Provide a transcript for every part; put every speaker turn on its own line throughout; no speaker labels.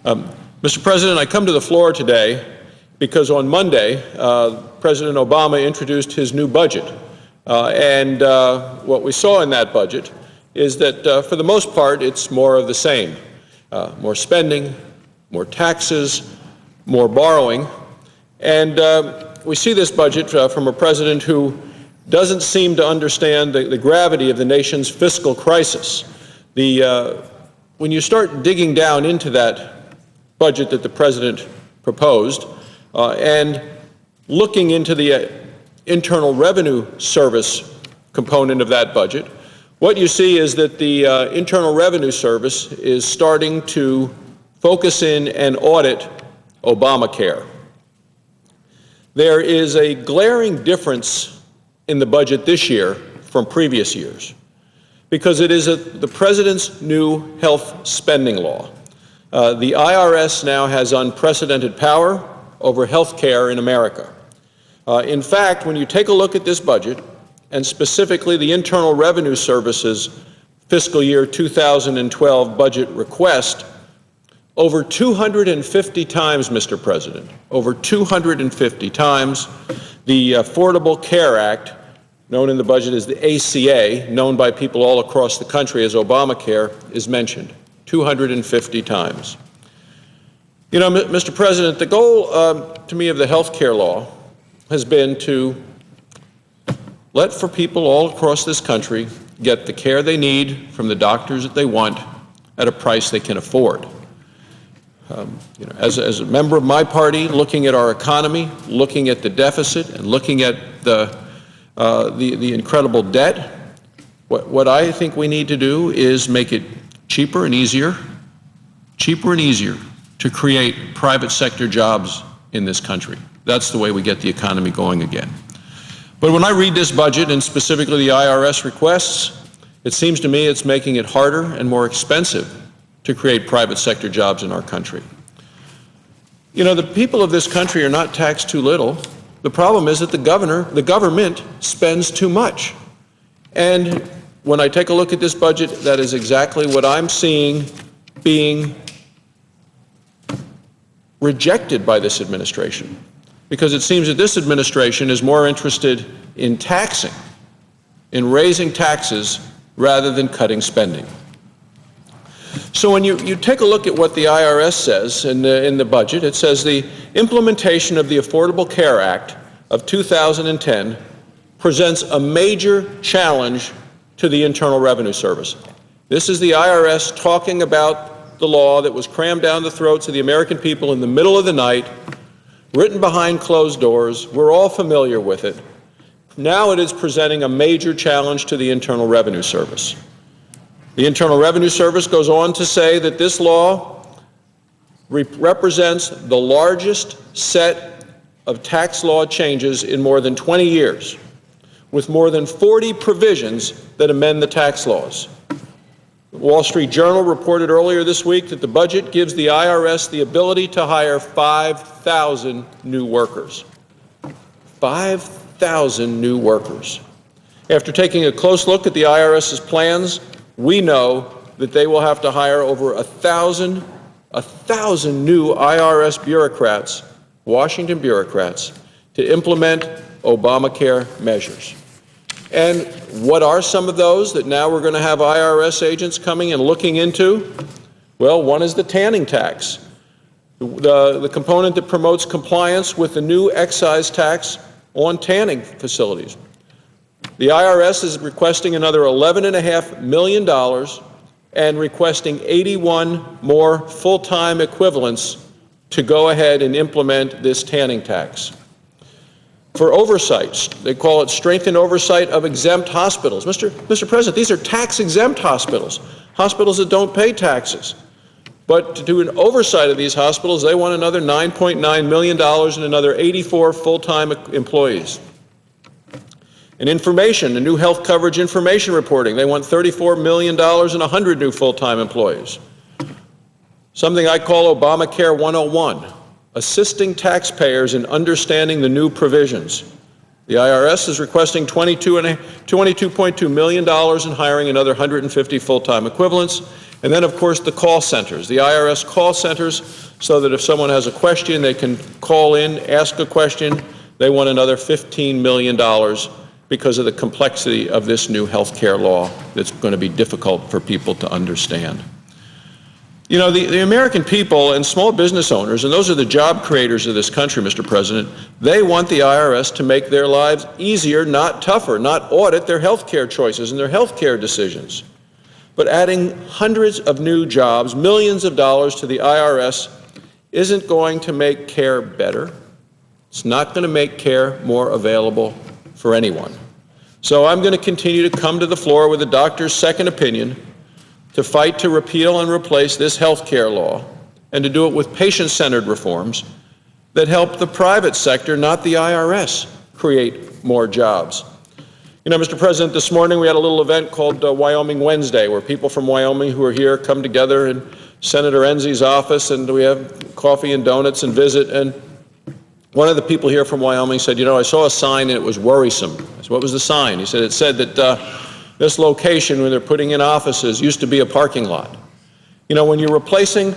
Mr. President, I come to the floor today because on Monday, President Obama introduced his new budget. What we saw in that budget is that, for the most part, it's more of the same. More spending, more taxes, more borrowing. And we see this budget from a president who doesn't seem to understand the gravity of the nation's fiscal crisis. When you start digging down into that budget that the president proposed and looking into the Internal Revenue Service component of that budget, what you see is that the Internal Revenue Service is starting to focus in and audit Obamacare. There is a glaring difference in the budget this year from previous years because it is the president's new health spending law. The IRS now has unprecedented power over health care in America. In fact, when you take a look at this budget, and specifically the Internal Revenue Service's fiscal year 2012 budget request, over 250 times, Mr. President, over 250 times, the Affordable Care Act, known in the budget as the ACA, known by people all across the country as Obamacare, is mentioned 250 times. You know, Mr. President, the goal to me of the health care law has been to let for people all across this country get the care they need from the doctors that they want at a price they can afford. As a member of my party, looking at our economy, looking at the deficit, and looking at the incredible debt, what I think we need to do is make it cheaper and easier to create private sector jobs in this country. That's the way we get the economy going again. But when I read this budget, and specifically the IRS requests, it seems to me it's making it harder and more expensive to create private sector jobs in our country. You know, the people of this country are not taxed too little. The problem is that the government spends too much. And when I take a look at this budget, that is exactly what I'm seeing being rejected by this administration. Because it seems that this administration is more interested in taxing, in raising taxes, rather than cutting spending. So when you take a look at what the IRS says in the budget, it says the implementation of the Affordable Care Act of 2010 presents a major challenge to the Internal Revenue Service. This is the IRS talking about the law that was crammed down the throats of the American people in the middle of the night, written behind closed doors. We're all familiar with it. Now it is presenting a major challenge to the Internal Revenue Service. The Internal Revenue Service goes on to say that this law represents the largest set of tax law changes in more than 20 years, with more than 40 provisions that amend the tax laws. The Wall Street Journal reported earlier this week that the budget gives the IRS the ability to hire 5,000 new workers. 5,000 new workers. After taking a close look at the IRS's plans, we know that they will have to hire over 1,000 new IRS bureaucrats, Washington bureaucrats, to implement Obamacare measures. And what are some of those that now we're going to have IRS agents coming and looking into? Well, one is the tanning tax, the component that promotes compliance with the new excise tax on tanning facilities. The IRS is requesting another $11.5 million and requesting 81 more full-time equivalents to go ahead and implement this tanning tax. For oversight, they call it strengthened oversight of exempt hospitals. Mr. President, these are tax-exempt hospitals, hospitals that don't pay taxes. But to do an oversight of these hospitals, they want another $9.9 million and another 84 full-time employees. In information, the new health coverage information reporting, they want $34 million and 100 new full-time employees. Something I call Obamacare 101, assisting taxpayers in understanding the new provisions. The IRS is requesting $22.2 million and hiring another 150 full-time equivalents. And then, of course, the call centers, the IRS call centers, so that if someone has a question, they can call in, ask a question. They want another $15 million because of the complexity of this new health care law that's going to be difficult for people to understand. You know, the American people and small business owners, and those are the job creators of this country, Mr. President, they want the IRS to make their lives easier, not tougher, not audit their health care choices and their health care decisions. But adding hundreds of new jobs, millions of dollars to the IRS isn't going to make care better. It's not going to make care more available for anyone. So I'm going to continue to come to the floor with a doctor's second opinion to fight to repeal and replace this health care law, and to do it with patient-centered reforms that help the private sector, not the IRS, create more jobs. You know, Mr. President, this morning we had a little event called Wyoming Wednesday, where people from Wyoming who are here come together in Senator Enzi's office, and we have coffee and donuts and visit. And one of the people here from Wyoming said, you know, I saw a sign and it was worrisome. I said, what was the sign? He said, it said that this location where they're putting in offices used to be a parking lot. You know, when you're replacing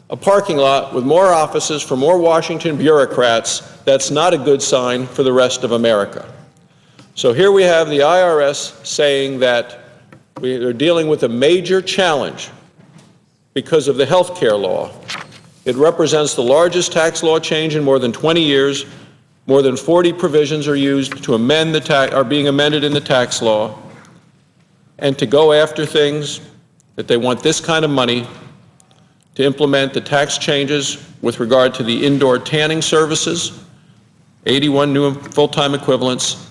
a parking lot with more offices for more Washington bureaucrats, that's not a good sign for the rest of America. So here we have the IRS saying that they're dealing with a major challenge because of the health care law. It represents the largest tax law change in more than 20 years. More than 40 provisions are used to amend are being amended in the tax law, and to go after things that they want this kind of money to implement the tax changes with regard to the indoor tanning services, 81 new full-time equivalents.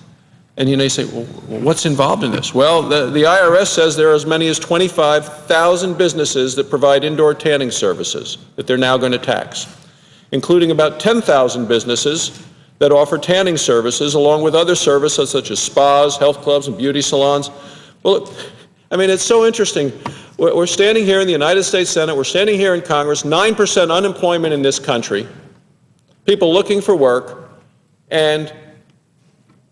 And you may say, well, what's involved in this? Well, the IRS says there are as many as 25,000 businesses that provide indoor tanning services that they're now going to tax, including about 10,000 businesses that offer tanning services along with other services such as spas, health clubs, and beauty salons. Well, I mean, it's so interesting. We're standing here in the United States Senate, we're standing here in Congress, 9% unemployment in this country, people looking for work, and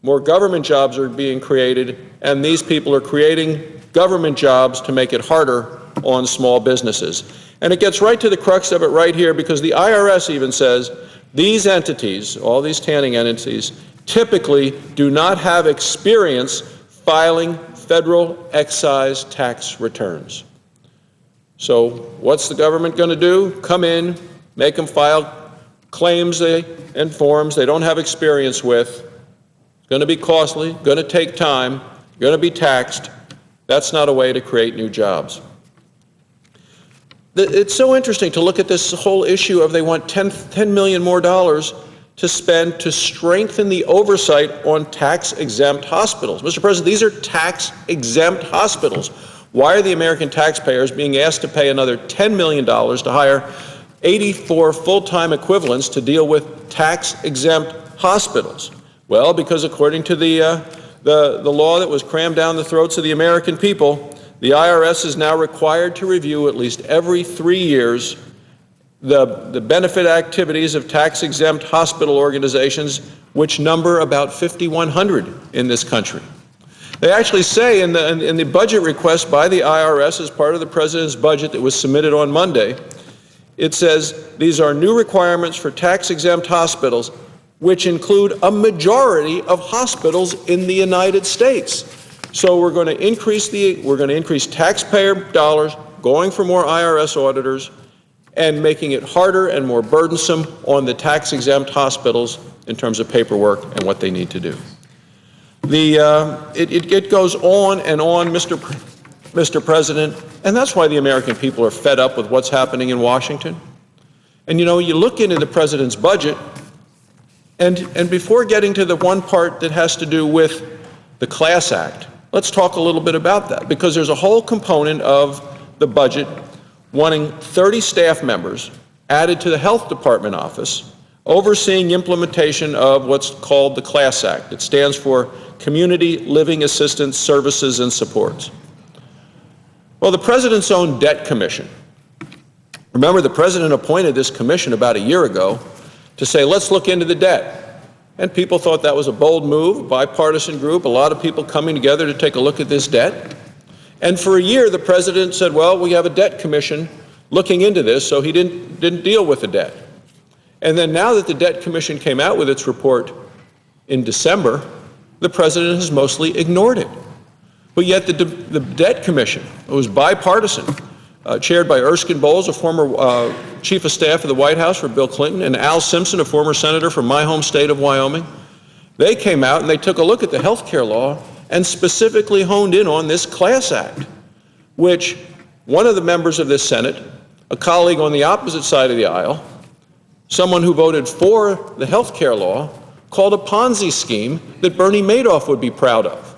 more government jobs are being created, and these people are creating government jobs to make it harder on small businesses. And it gets right to the crux of it right here, because the IRS even says these entities, all these tanning entities, typically do not have experience filing federal excise tax returns. So what's the government going to do? Come in, make them file claims and forms they don't have experience with. It's going to be costly, going to take time, going to be taxed. That's not a way to create new jobs. It's so interesting to look at this whole issue of they want $10 million more to spend to strengthen the oversight on tax-exempt hospitals. Mr. President, these are tax-exempt hospitals. Why are the American taxpayers being asked to pay another $10 million to hire 84 full-time equivalents to deal with tax-exempt hospitals? Well, because according to the law that was crammed down the throats of the American people, the IRS is now required to review at least every 3 years the benefit activities of tax-exempt hospital organizations, which number about 5,100 in this country. They actually say in the budget request by the IRS as part of the President's budget that was submitted on Monday, it says these are new requirements for tax-exempt hospitals, which include a majority of hospitals in the United States. So we're going to increase taxpayer dollars, going for more IRS auditors, and making it harder and more burdensome on the tax-exempt hospitals in terms of paperwork and what they need to do. It goes on and on, Mr. President, and that's why the American people are fed up with what's happening in Washington. And you know, you look into the President's budget, and before getting to the one part that has to do with the Class Act, let's talk a little bit about that, because there's a whole component of the budget wanting 30 staff members added to the Health Department office overseeing implementation of what's called the Class Act. It stands for Community Living Assistance Services and Supports. Well, the President's own debt commission. Remember, the President appointed this commission about a year ago to say, let's look into the debt. And people thought that was a bold move, bipartisan group, a lot of people coming together to take a look at this debt. And for a year, the president said, well, we have a debt commission looking into this, so he didn't deal with the debt. And then now that the debt commission came out with its report in December, the president has mostly ignored it. But yet the debt commission, it was bipartisan, chaired by Erskine Bowles, a former chief of staff of the White House for Bill Clinton, and Al Simpson, a former senator from my home state of Wyoming. They came out and they took a look at the health care law and specifically honed in on this Class Act, which one of the members of this Senate, a colleague on the opposite side of the aisle, someone who voted for the health care law, called a Ponzi scheme that Bernie Madoff would be proud of.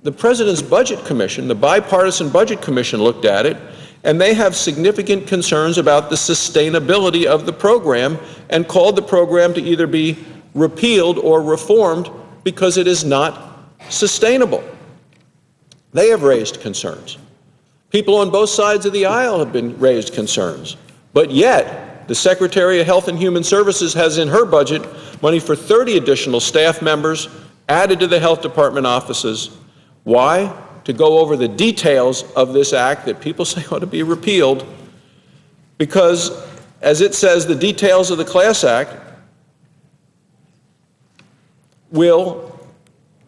The President's Budget Commission, the bipartisan Budget Commission, looked at it, and they have significant concerns about the sustainability of the program and called the program to either be repealed or reformed because it is not sustainable. They have raised concerns. People on both sides of the aisle have raised concerns. But yet, the Secretary of Health and Human Services has in her budget money for 30 additional staff members added to the health department offices. Why? To go over the details of this act that people say ought to be repealed, because, as it says, the details of the Class Act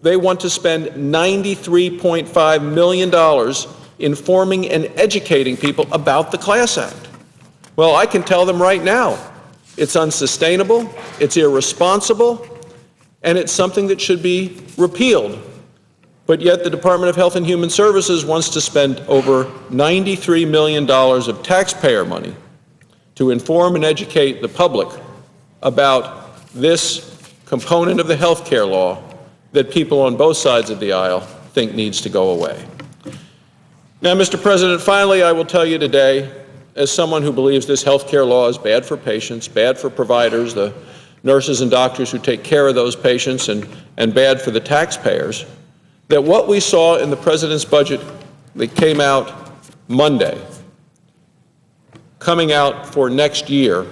they want to spend $93.5 million informing and educating people about the Class Act. Well, I can tell them right now, it's unsustainable, it's irresponsible, and it's something that should be repealed. But yet the Department of Health and Human Services wants to spend over $93 million of taxpayer money to inform and educate the public about this component of the health care law that people on both sides of the aisle think needs to go away. Now, Mr. President, finally, I will tell you today, as someone who believes this health care law is bad for patients, bad for providers, the nurses and doctors who take care of those patients, and bad for the taxpayers, that what we saw in the President's budget that came out Monday, coming out for next year,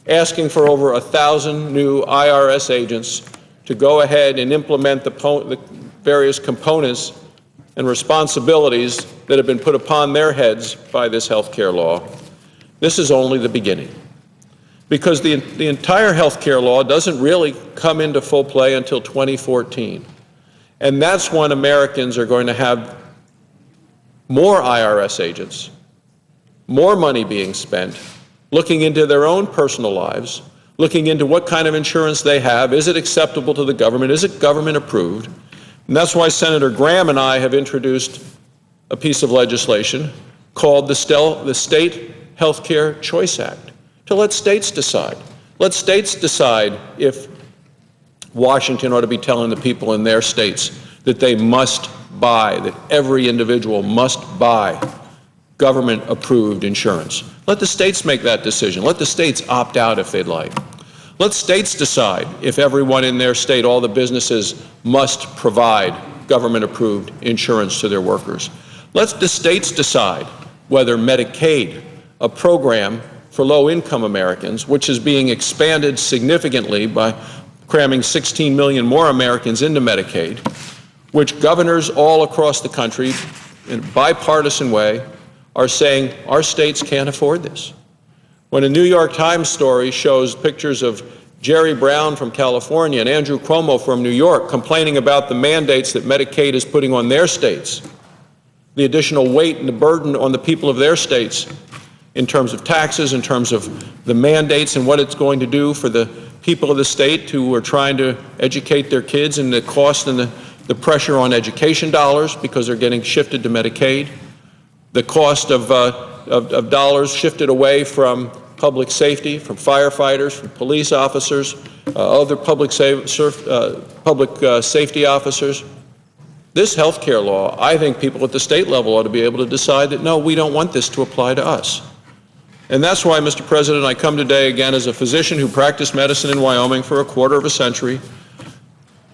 asking for over 1,000 new IRS agents to go ahead and implement the various components and responsibilities that have been put upon their heads by this health care law. This is only the beginning, because the entire health care law doesn't really come into full play until 2014. And that's when Americans are going to have more IRS agents, more money being spent, looking into their own personal lives, looking into what kind of insurance they have. Is it acceptable to the government? Is it government approved? And that's why Senator Graham and I have introduced a piece of legislation called the State Health Care Choice Act, to let states decide. Let states decide if Washington ought to be telling the people in their states that they must buy, that every individual must buy government-approved insurance. Let the states make that decision. Let the states opt out if they'd like. Let states decide if everyone in their state, all the businesses, must provide government-approved insurance to their workers. Let the states decide whether Medicaid, a program for low-income Americans, which is being expanded significantly by cramming 16 million more Americans into Medicaid, which governors all across the country in a bipartisan way are saying our states can't afford this. When a New York Times story shows pictures of Jerry Brown from California and Andrew Cuomo from New York complaining about the mandates that Medicaid is putting on their states, the additional weight and the burden on the people of their states in terms of taxes, in terms of the mandates and what it's going to do for the people of the state who are trying to educate their kids, and the cost and the pressure on education dollars because they're getting shifted to Medicaid, the cost of dollars shifted away from public safety, from firefighters, from police officers, other public safety officers. This health care law, I think people at the state level ought to be able to decide that, no, we don't want this to apply to us. And that's why, Mr. President, I come today again as a physician who practiced medicine in Wyoming for a quarter of a century,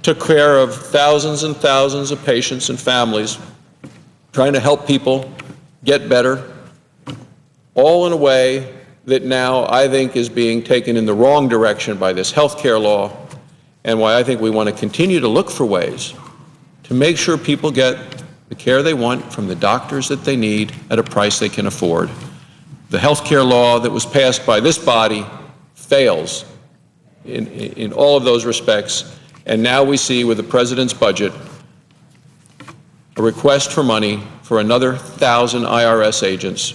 took care of thousands and thousands of patients and families, trying to help people get better, all in a way that now I think is being taken in the wrong direction by this health care law, and why I think we want to continue to look for ways to make sure people get the care they want from the doctors that they need at a price they can afford. The health care law that was passed by this body fails in all of those respects, and now we see with the President's budget a request for money for another 1,000 IRS agents,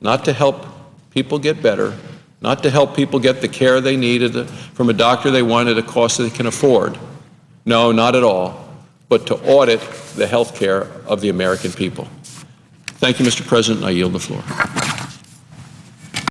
not to help people get better, not to help people get the care they need from a doctor they want at a cost they can afford. No, not at all, but to audit the health care of the American people. Thank you, Mr. President. I yield the floor.